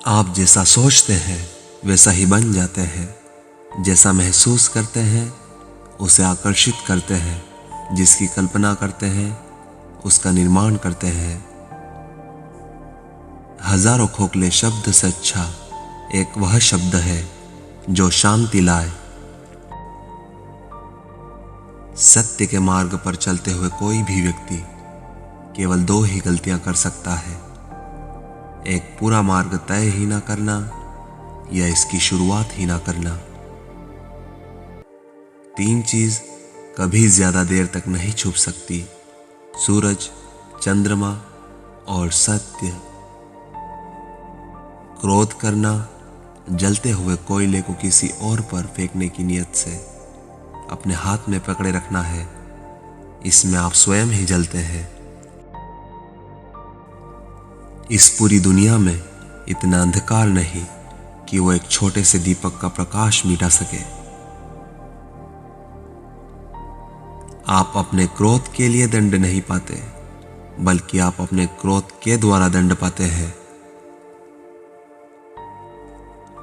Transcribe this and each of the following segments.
आप जैसा सोचते हैं वैसा ही बन जाते हैं। जैसा महसूस करते हैं उसे आकर्षित करते हैं। जिसकी कल्पना करते हैं उसका निर्माण करते हैं। हजारों खोखले शब्द से अच्छा एक वह शब्द है जो शांति लाए। सत्य के मार्ग पर चलते हुए कोई भी व्यक्ति केवल दो ही गलतियां कर सकता है, एक पूरा मार्ग तय ही ना करना या इसकी शुरुआत ही ना करना। तीन चीज कभी ज्यादा देर तक नहीं छुप सकती, सूरज, चंद्रमा और सत्य। क्रोध करना, जलते हुए कोयले को किसी और पर फेंकने की नियत से अपने हाथ में पकड़े रखना है, इसमें आप स्वयं ही जलते हैं। इस पूरी दुनिया में इतना अंधकार नहीं कि वो एक छोटे से दीपक का प्रकाश मिटा सके। आप अपने क्रोध के लिए दंड नहीं पाते, बल्कि आप अपने क्रोध के द्वारा दंड पाते हैं।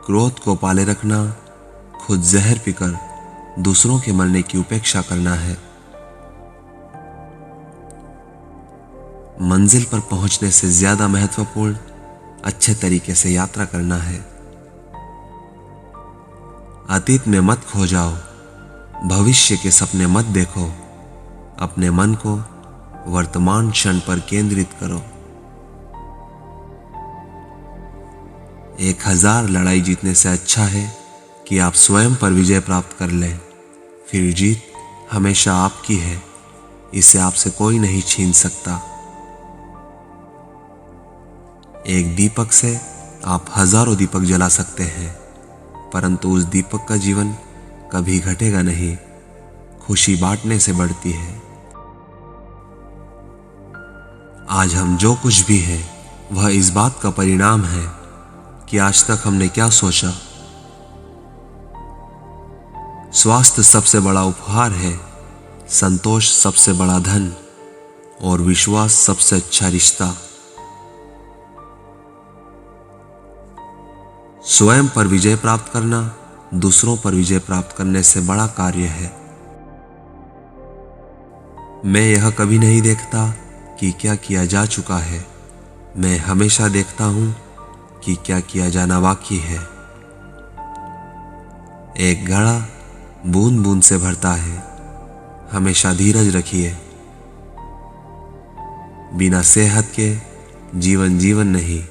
क्रोध को पाले रखना खुद जहर पीकर दूसरों के मरने की उपेक्षा करना है। मंजिल पर पहुंचने से ज्यादा महत्वपूर्ण अच्छे तरीके से यात्रा करना है। अतीत में मत खो जाओ, भविष्य के सपने मत देखो, अपने मन को वर्तमान क्षण पर केंद्रित करो। 1000 लड़ाई जीतने से अच्छा है कि आप स्वयं पर विजय प्राप्त कर लें। फिर जीत हमेशा आपकी है, इसे आपसे कोई नहीं छीन सकता। एक दीपक से आप हजारों दीपक जला सकते हैं, परंतु उस दीपक का जीवन कभी घटेगा नहीं, खुशी बांटने से बढ़ती है। आज हम जो कुछ भी हैं वह इस बात का परिणाम है कि आज तक हमने क्या सोचा। स्वास्थ्य सबसे बड़ा उपहार है, संतोष सबसे बड़ा धन और विश्वास सबसे अच्छा रिश्ता। स्वयं पर विजय प्राप्त करना दूसरों पर विजय प्राप्त करने से बड़ा कार्य है। मैं यह कभी नहीं देखता कि क्या किया जा चुका है, मैं हमेशा देखता हूं कि क्या किया जाना बाकी है। एक घड़ा बूंद बूंद से भरता है, हमेशा धीरज रखिए। बिना सेहत के जीवन जीवन नहीं,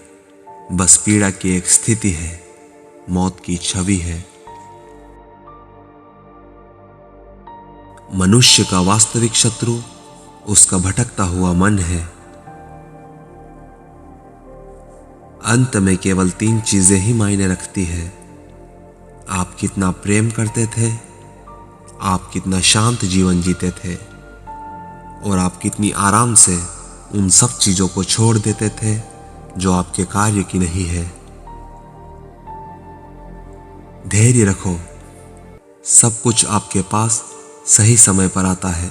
बस पीड़ा की एक स्थिति है, मौत की छवि है। मनुष्य का वास्तविक शत्रु उसका भटकता हुआ मन है। अंत में केवल 3 चीजें ही मायने रखती है, आप कितना प्रेम करते थे, आप कितना शांत जीवन जीते थे और आप कितनी आराम से उन सब चीजों को छोड़ देते थे जो आपके कार्य की नहीं है। धैर्य रखो, सब कुछ आपके पास सही समय पर आता है।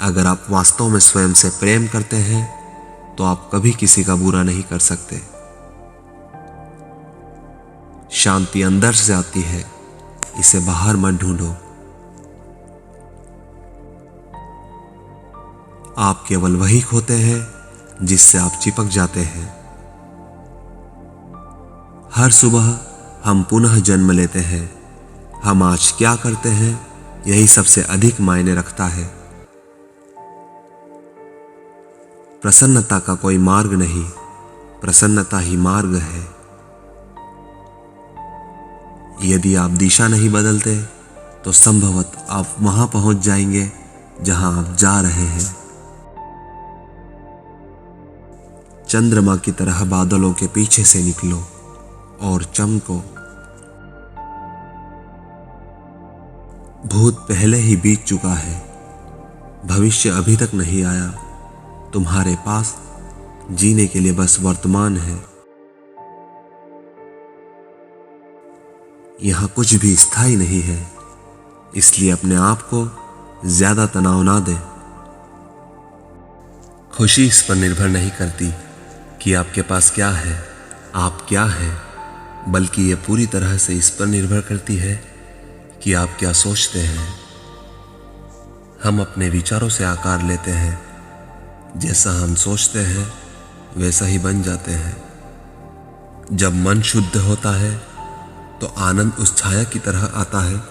अगर आप वास्तव में स्वयं से प्रेम करते हैं तो आप कभी किसी का बुरा नहीं कर सकते। शांति अंदर से आती है, इसे बाहर मत ढूंढो। आप केवल वही खोते हैं जिससे आप चिपक जाते हैं। हर सुबह हम पुनः जन्म लेते हैं। हम आज क्या करते हैं यही सबसे अधिक मायने रखता है। प्रसन्नता का कोई मार्ग नहीं, प्रसन्नता ही मार्ग है। यदि आप दिशा नहीं बदलते तो संभवतः आप वहां पहुंच जाएंगे जहां आप जा रहे हैं। चंद्रमा की तरह बादलों के पीछे से निकलो और चमको। भूत पहले ही बीत चुका है, भविष्य अभी तक नहीं आया। तुम्हारे पास जीने के लिए बस वर्तमान है। यहां कुछ भी स्थायी नहीं है, इसलिए अपने आप को ज्यादा तनाव ना दें। खुशी इस पर निर्भर नहीं करती कि आपके पास क्या है, आप क्या हैं, बल्कि ये पूरी तरह से इस पर निर्भर करती है कि आप क्या सोचते हैं। हम अपने विचारों से आकार लेते हैं। जैसा हम सोचते हैं वैसा ही बन जाते हैं। जब मन शुद्ध होता है तो आनंद उस छाया की तरह आता है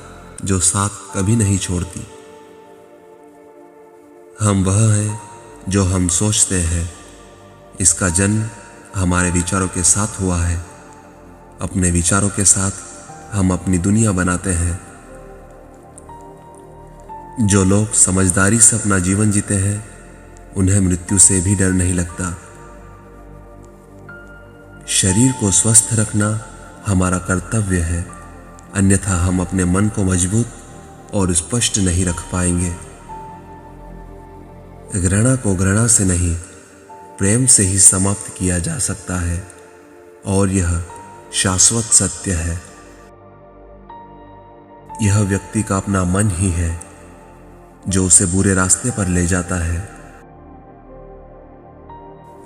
जो साथ कभी नहीं छोड़ती। हम वह हैं जो हम सोचते हैं। इसका जन्म हमारे विचारों के साथ हुआ है। अपने विचारों के साथ हम अपनी दुनिया बनाते हैं। जो लोग समझदारी से अपना जीवन जीते हैं उन्हें मृत्यु से भी डर नहीं लगता। शरीर को स्वस्थ रखना हमारा कर्तव्य है, अन्यथा हम अपने मन को मजबूत और स्पष्ट नहीं रख पाएंगे। घृणा को घृणा से नहीं, प्रेम से ही समाप्त किया जा सकता है और यह शाश्वत सत्य है। यह व्यक्ति का अपना मन ही है जो उसे बुरे रास्ते पर ले जाता है।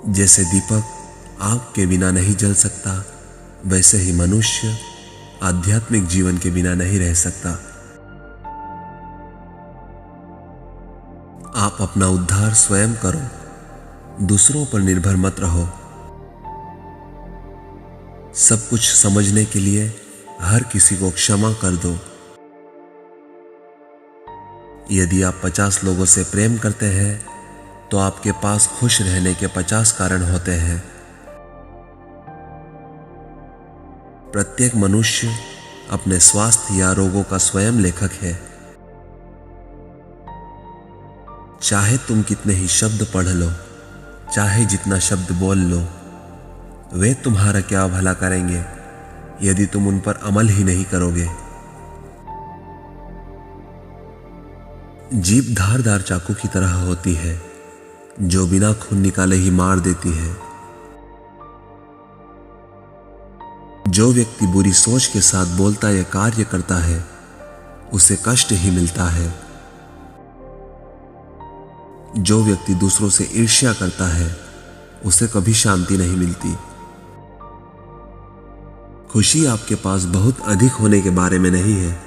जैसे दीपक आग के बिना नहीं जल सकता, वैसे ही मनुष्य आध्यात्मिक जीवन के बिना नहीं रह सकता। आप अपना उद्धार स्वयं करो, दूसरों पर निर्भर मत रहो। सब कुछ समझने के लिए हर किसी को क्षमा कर दो। यदि आप 50 लोगों से प्रेम करते हैं तो आपके पास खुश रहने के 50 कारण होते हैं। प्रत्येक मनुष्य अपने स्वास्थ्य या रोगों का स्वयं लेखक है। चाहे तुम कितने ही शब्द पढ़ लो, चाहे जितना शब्द बोल लो, वे तुम्हारा क्या भला करेंगे यदि तुम उन पर अमल ही नहीं करोगे। जीभ धारदार चाकू की तरह होती है जो बिना खून निकाले ही मार देती है। जो व्यक्ति बुरी सोच के साथ बोलता या कार्य करता है उसे कष्ट ही मिलता है। जो व्यक्ति दूसरों से ईर्ष्या करता है उसे कभी शांति नहीं मिलती। खुशी आपके पास बहुत अधिक होने के बारे में नहीं है,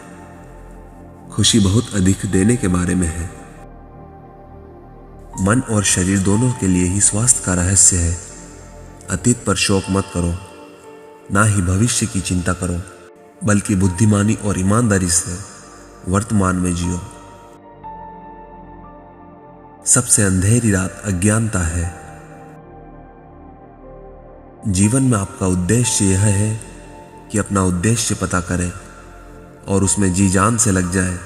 खुशी बहुत अधिक देने के बारे में है। मन और शरीर दोनों के लिए ही स्वास्थ्य का रहस्य है। अतीत पर शोक मत करो, ना ही भविष्य की चिंता करो, बल्कि बुद्धिमानी और ईमानदारी से वर्तमान में जियो। सबसे अंधेरी रात अज्ञानता है। जीवन में आपका उद्देश्य यह है कि अपना उद्देश्य पता करें और उसमें जी जान से लग जाए।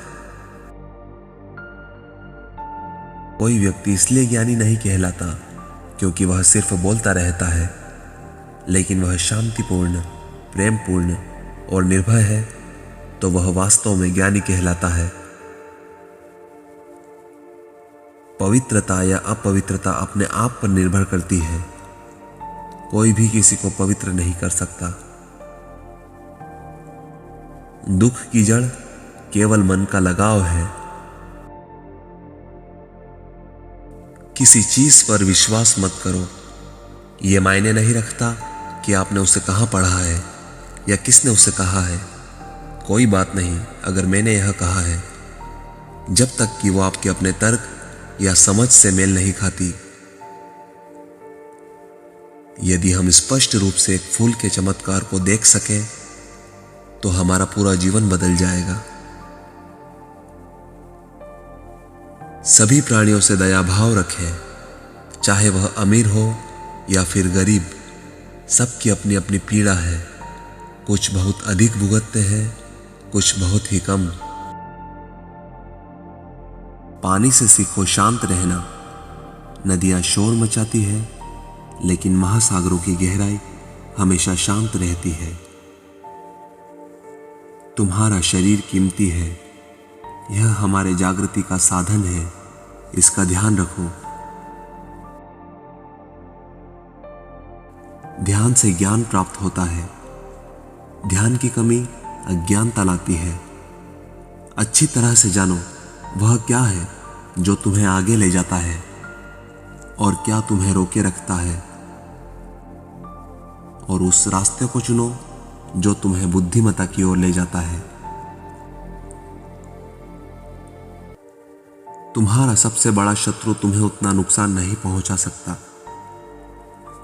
कोई व्यक्ति इसलिए ज्ञानी नहीं कहलाता क्योंकि वह सिर्फ बोलता रहता है, लेकिन वह शांतिपूर्ण, प्रेमपूर्ण और निर्भय है तो वह वास्तव में ज्ञानी कहलाता है। पवित्रता या अपवित्रता अपने आप पर निर्भर करती है। कोई भी किसी को पवित्र नहीं कर सकता। दुख की जड़ केवल मन का लगाव है। किसी चीज पर विश्वास मत करो। यह मायने नहीं रखता कि आपने उसे कहां पढ़ा है या किसने उसे कहा है। कोई बात नहीं अगर मैंने यह कहा है, जब तक कि वो आपके अपने तर्क या समझ से मेल नहीं खाती। यदि हम स्पष्ट रूप से एक फूल के चमत्कार को देख सकें तो हमारा पूरा जीवन बदल जाएगा। सभी प्राणियों से दया भाव रखें, चाहे वह अमीर हो या फिर गरीब। सबकी अपनी अपनी पीड़ा है। कुछ बहुत अधिक भुगतते हैं, कुछ बहुत ही कम। पानी से सीखो शांत रहना। नदियां शोर मचाती है, लेकिन महासागरों की गहराई हमेशा शांत रहती है। तुम्हारा शरीर कीमती है। यह हमारे जागृति का साधन है, इसका ध्यान रखो। ध्यान से ज्ञान प्राप्त होता है। ध्यान की कमी अज्ञानता लाती है। अच्छी तरह से जानो वह क्या है जो तुम्हें आगे ले जाता है और क्या तुम्हें रोके रखता है। और उस रास्ते को चुनो जो तुम्हें बुद्धिमत्ता की ओर ले जाता है। तुम्हारा सबसे बड़ा शत्रु तुम्हें उतना नुकसान नहीं पहुंचा सकता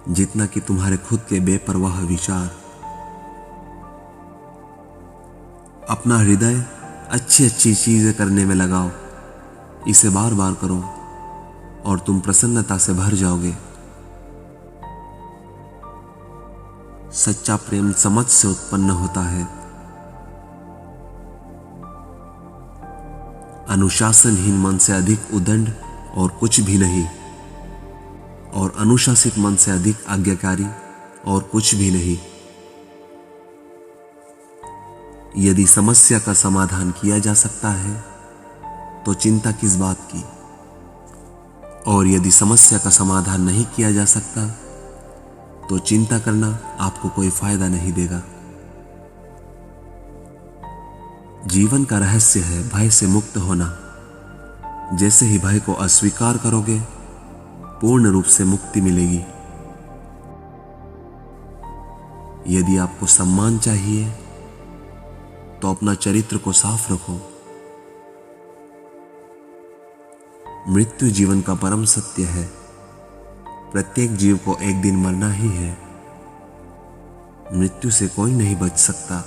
जितना कि तुम्हारे खुद के बेपरवाह विचार। अपना हृदय अच्छी अच्छी चीजें करने में लगाओ, इसे बार बार करो और तुम प्रसन्नता से भर जाओगे। सच्चा प्रेम समझ से उत्पन्न होता है। अनुशासनहीन मन से अधिक उदंड और कुछ भी नहीं, और अनुशासित मन से अधिक आज्ञाकारी और कुछ भी नहीं। यदि समस्या का समाधान किया जा सकता है तो चिंता किस बात की, और यदि समस्या का समाधान नहीं किया जा सकता तो चिंता करना आपको कोई फायदा नहीं देगा। जीवन का रहस्य है भय से मुक्त होना। जैसे ही भय को अस्वीकार करोगे, पूर्ण रूप से मुक्ति मिलेगी। यदि आपको सम्मान चाहिए तो अपना चरित्र को साफ रखो। मृत्यु जीवन का परम सत्य है। प्रत्येक जीव को एक दिन मरना ही है। मृत्यु से कोई नहीं बच सकता।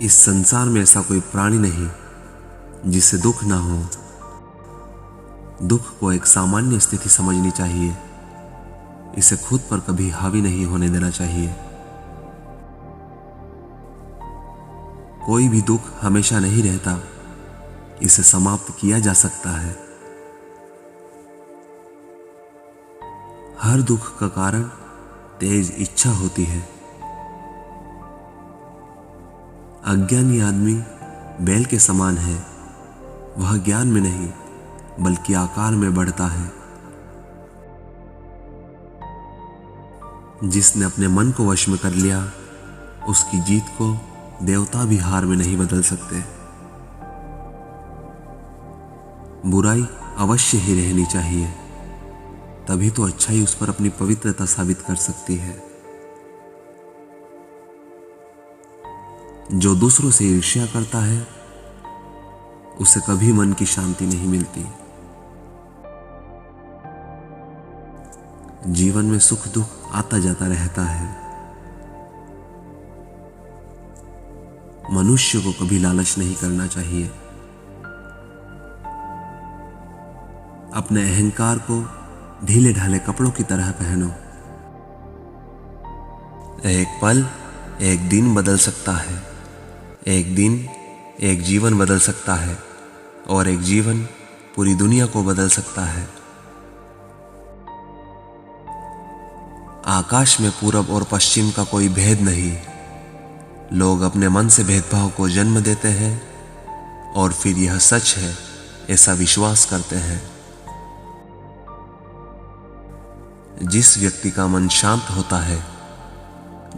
इस संसार में ऐसा कोई प्राणी नहीं जिसे दुख ना हो। दुख को एक सामान्य स्थिति समझनी चाहिए। इसे खुद पर कभी हावी नहीं होने देना चाहिए। कोई भी दुख हमेशा नहीं रहता। इसे समाप्त किया जा सकता है। हर दुख का कारण तेज इच्छा होती है। अज्ञानी आदमी बैल के समान है। वह ज्ञान में नहीं बल्कि आकार में बढ़ता है। जिसने अपने मन को वश में कर लिया, उसकी जीत को देवता भी हार में नहीं बदल सकते। बुराई अवश्य ही रहनी चाहिए, तभी तो अच्छाई उस पर अपनी पवित्रता साबित कर सकती है। जो दूसरों से ईर्ष्या करता है, उसे कभी मन की शांति नहीं मिलती। जीवन में सुख दुख आता जाता रहता है। मनुष्य को कभी लालच नहीं करना चाहिए। अपने अहंकार को ढीले ढाले कपड़ों की तरह पहनो। एक पल एक दिन बदल सकता है। एक दिन एक जीवन बदल सकता है, और एक जीवन पूरी दुनिया को बदल सकता है। आकाश में पूरब और पश्चिम का कोई भेद नहीं। लोग अपने मन से भेदभाव को जन्म देते हैं और फिर यह सच है ऐसा विश्वास करते हैं। जिस व्यक्ति का मन शांत होता है,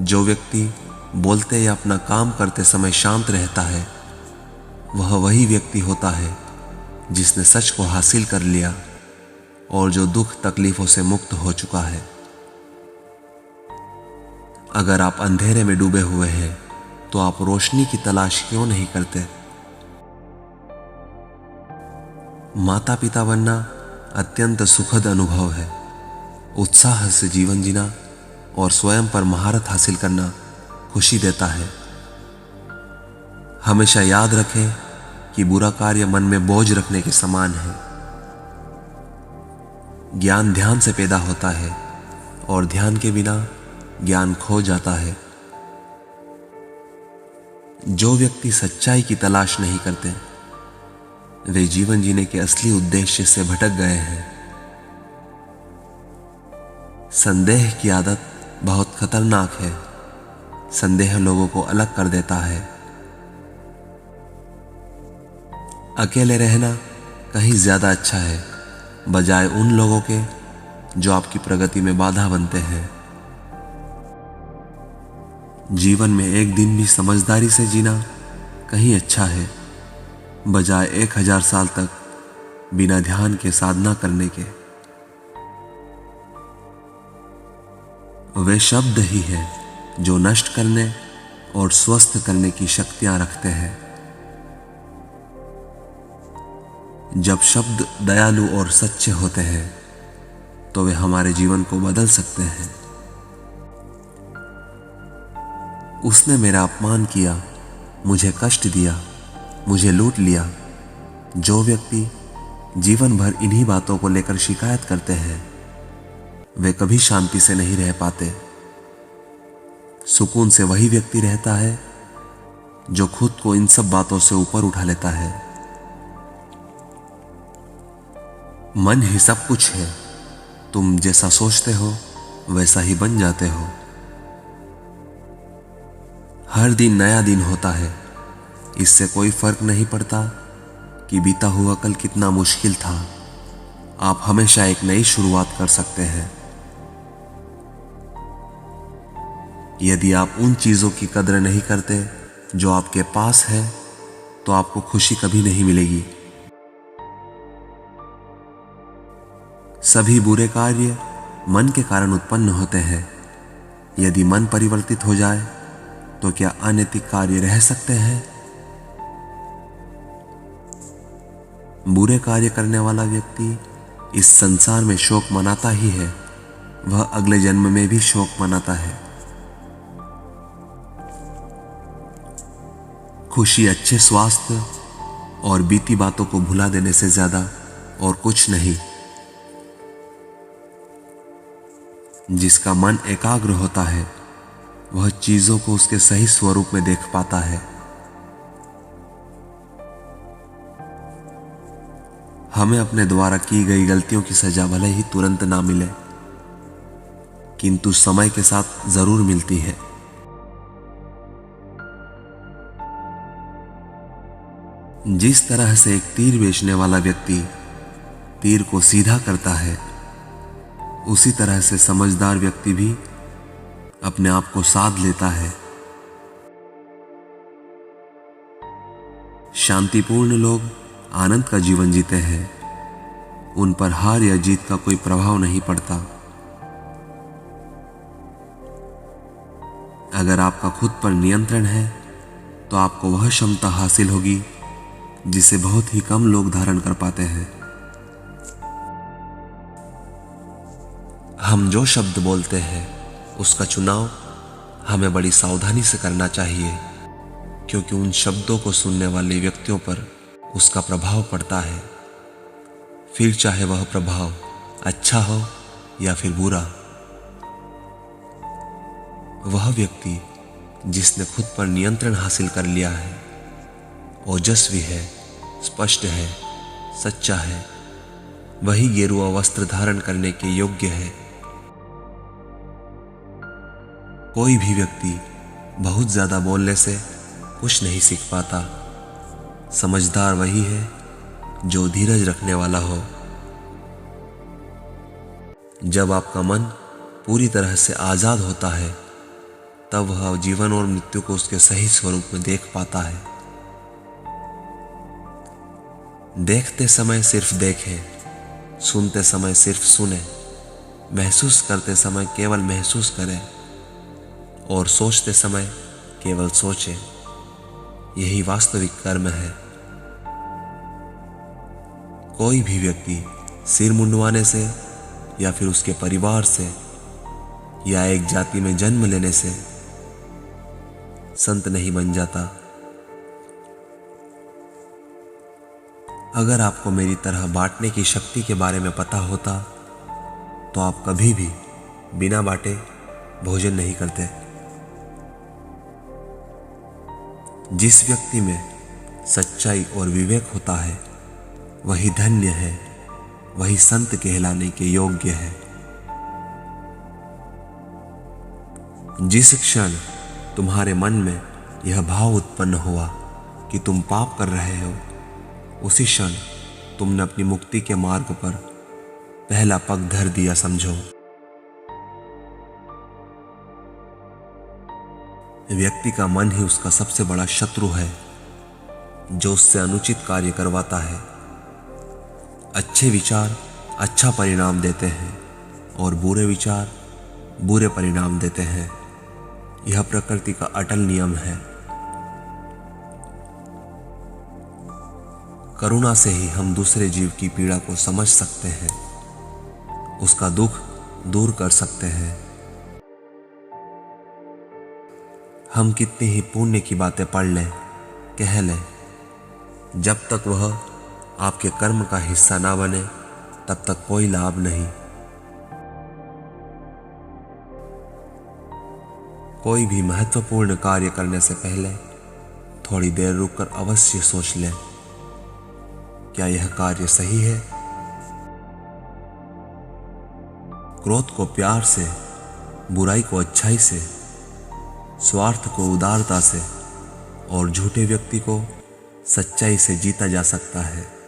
जो व्यक्ति बोलते या अपना काम करते समय शांत रहता है, वह वही व्यक्ति होता है जिसने सच को हासिल कर लिया और जो दुख तकलीफों से मुक्त हो चुका है। अगर आप अंधेरे में डूबे हुए हैं तो आप रोशनी की तलाश क्यों नहीं करते? माता पिता बनना अत्यंत सुखद अनुभव है। उत्साह से जीवन जीना और स्वयं पर महारत हासिल करना खुशी देता है। हमेशा याद रखें कि बुरा कार्य मन में बोझ रखने के समान है। ज्ञान ध्यान से पैदा होता है और ध्यान के बिना ज्ञान खो जाता है। जो व्यक्ति सच्चाई की तलाश नहीं करते, वे जीवन जीने के असली उद्देश्य से भटक गए हैं। संदेह की आदत बहुत खतरनाक है। संदेह लोगों को अलग कर देता है। अकेले रहना कहीं ज्यादा अच्छा है बजाय उन लोगों के जो आपकी प्रगति में बाधा बनते हैं। जीवन में एक दिन भी समझदारी से जीना कहीं अच्छा है बजाय 1000 साल तक बिना ध्यान के साधना करने के। वे शब्द ही हैं जो नष्ट करने और स्वस्थ करने की शक्तियां रखते हैं। जब शब्द दयालु और सच्चे होते हैं तो वे हमारे जीवन को बदल सकते हैं। उसने मेरा अपमान किया, मुझे कष्ट दिया, मुझे लूट लिया। जो व्यक्ति जीवन भर इन्हीं बातों को लेकर शिकायत करते हैं वे कभी शांति से नहीं रह पाते। सुकून से वही व्यक्ति रहता है जो खुद को इन सब बातों से ऊपर उठा लेता है। मन ही सब कुछ है, तुम जैसा सोचते हो वैसा ही बन जाते हो। हर दिन नया दिन होता है, इससे कोई फर्क नहीं पड़ता कि बीता हुआ कल कितना मुश्किल था। आप हमेशा एक नई शुरुआत कर सकते हैं। यदि आप उन चीजों की कदर नहीं करते जो आपके पास है तो आपको खुशी कभी नहीं मिलेगी। सभी बुरे कार्य मन के कारण उत्पन्न होते हैं। यदि मन परिवर्तित हो जाए तो क्या अनैतिक कार्य रह सकते हैं? बुरे कार्य करने वाला व्यक्ति इस संसार में शोक मनाता ही है, वह अगले जन्म में भी शोक मनाता है। खुशी अच्छे स्वास्थ्य और बीती बातों को भुला देने से ज्यादा और कुछ नहीं। जिसका मन एकाग्र होता है वह चीजों को उसके सही स्वरूप में देख पाता है। हमें अपने द्वारा की गई गलतियों की सजा भले ही तुरंत ना मिले, किंतु समय के साथ जरूर मिलती है। जिस तरह से एक तीर बेचने वाला व्यक्ति तीर को सीधा करता है, उसी तरह से समझदार व्यक्ति भी अपने आप को साध लेता है। शांतिपूर्ण लोग आनंद का जीवन जीते हैं। उन पर हार या जीत का कोई प्रभाव नहीं पड़ता। अगर आपका खुद पर नियंत्रण है तो आपको वह क्षमता हासिल होगी जिसे बहुत ही कम लोग धारण कर पाते हैं। हम जो शब्द बोलते हैं उसका चुनाव हमें बड़ी सावधानी से करना चाहिए, क्योंकि उन शब्दों को सुनने वाले व्यक्तियों पर उसका प्रभाव पड़ता है। फिर चाहे वह प्रभाव अच्छा हो या फिर बुरा। वह व्यक्ति जिसने खुद पर नियंत्रण हासिल कर लिया है, ओजस्वी है, स्पष्ट है, सच्चा है, वही गेरुआ वस्त्र धारण करने के योग्य है। कोई भी व्यक्ति बहुत ज्यादा बोलने से कुछ नहीं सीख पाता। समझदार वही है जो धीरज रखने वाला हो। जब आपका मन पूरी तरह से आजाद होता है तब वह जीवन और मृत्यु को उसके सही स्वरूप में देख पाता है। देखते समय सिर्फ देखें, सुनते समय सिर्फ सुने, महसूस करते समय केवल महसूस करें और सोचते समय केवल सोचें। यही वास्तविक कर्म है। कोई भी व्यक्ति सिर मुंडवाने से या फिर उसके परिवार से या एक जाति में जन्म लेने से संत नहीं बन जाता। अगर आपको मेरी तरह बांटने की शक्ति के बारे में पता होता तो आप कभी भी बिना बांटे भोजन नहीं करते। जिस व्यक्ति में सच्चाई और विवेक होता है वही धन्य है, वही संत कहलाने के योग्य है। जिस क्षण तुम्हारे मन में यह भाव उत्पन्न हुआ कि तुम पाप कर रहे हो, उसी क्षण तुमने अपनी मुक्ति के मार्ग पर पहला पग धर दिया समझो। व्यक्ति का मन ही उसका सबसे बड़ा शत्रु है जो उससे अनुचित कार्य करवाता है। अच्छे विचार अच्छा परिणाम देते हैं और बुरे विचार बुरे परिणाम देते हैं। यह प्रकृति का अटल नियम है। करुणा से ही हम दूसरे जीव की पीड़ा को समझ सकते हैं, उसका दुख दूर कर सकते हैं। हम कितनी ही पुण्य की बातें पढ़ लें, कह लें, जब तक वह आपके कर्म का हिस्सा ना बने तब तक कोई लाभ नहीं। कोई भी महत्वपूर्ण कार्य करने से पहले थोड़ी देर रुककर अवश्य सोच लें, क्या यह कार्य सही है? क्रोध को प्यार से, बुराई को अच्छाई से, स्वार्थ को उदारता से और झूठे व्यक्ति को सच्चाई से जीता जा सकता है।